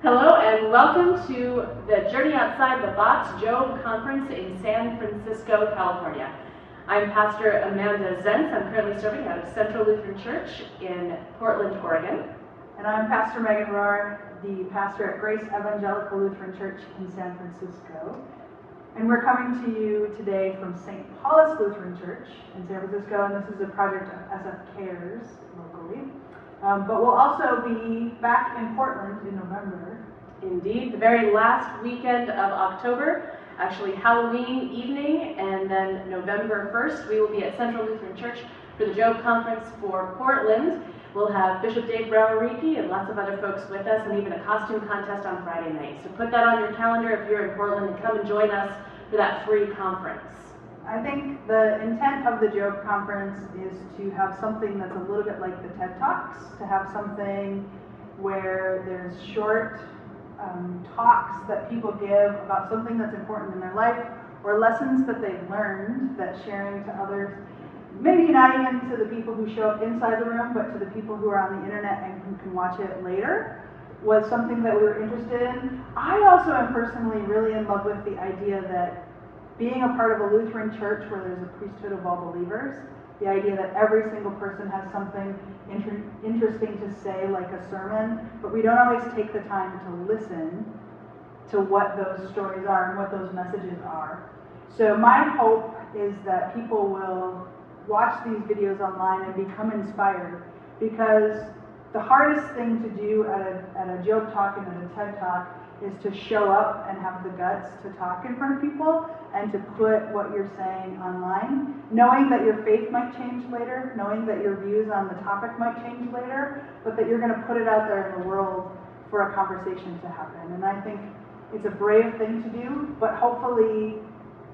Hello and welcome to the Journey Outside the Box Job Conference in San Francisco, California. I'm Pastor Amanda Zentz. I'm currently serving out of Central Lutheran Church in Portland, Oregon. And I'm Pastor Rohrer, the pastor at Grace Evangelical Lutheran Church in San Francisco. And we're coming to you today from St. Paul's Lutheran Church in San Francisco, and this is a project of SF Cares locally. But we'll also be back in Portland in November. Indeed, the very last weekend of October, actually Halloween evening, and then November 1st, we will be at Central Lutheran Church for the Job Conference for Portland. We'll have Bishop Dave Brower-Reepe and lots of other folks with us, and even a costume contest on Friday night. So put that on your calendar if you're in Portland, and come and join us for that free conference. I think the intent of the Job Conference is to have something that's a little bit like the TED Talks, to have something where there's short talks that people give about something that's important in their life, or lessons that they've learned that sharing to others, maybe not even to the people who show up inside the room, but to the people who are on the internet and who can watch it later, was something that we were interested in. I also am personally really in love with the idea that being a part of a Lutheran church where there's a priesthood of all believers, the idea that every single person has something interesting to say, like a sermon, but we don't always take the time to listen to what those stories are and what those messages are. So my hope is that people will watch these videos online and become inspired, because the hardest thing to do at a Job Talk and at a TED Talk is to show up and have the guts to talk in front of people and to put what you're saying online, knowing that your faith might change later, knowing that your views on the topic might change later, but that you're going to put it out there in the world for a conversation to happen. And I think it's a brave thing to do, but hopefully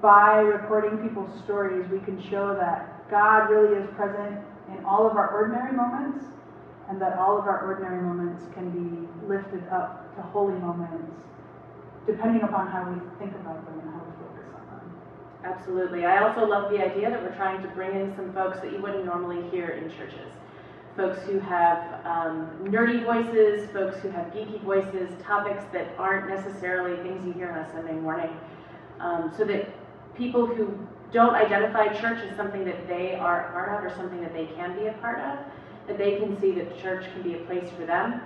by recording people's stories, we can show that God really is present in all of our ordinary moments, and that all of our ordinary moments can be lifted up to holy moments, depending upon how we think about them and how we focus on them. Absolutely. I also love the idea that we're trying to bring in some folks that you wouldn't normally hear in churches. Folks who have nerdy voices, folks who have geeky voices, topics that aren't necessarily things you hear on a Sunday morning, so that people who don't identify church as something that they are a part of or something that they can be a part of, that they can see that church can be a place for them.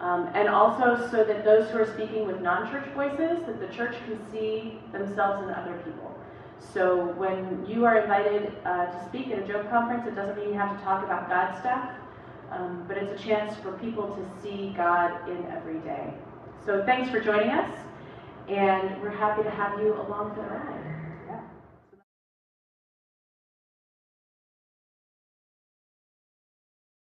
And also so that those who are speaking with non-church voices, that the church can see themselves in other people. So when you are invited to speak at a Job Conference, it doesn't mean you have to talk about God stuff, but it's a chance for people to see God in every day. So thanks for joining us, and we're happy to have you along for the ride.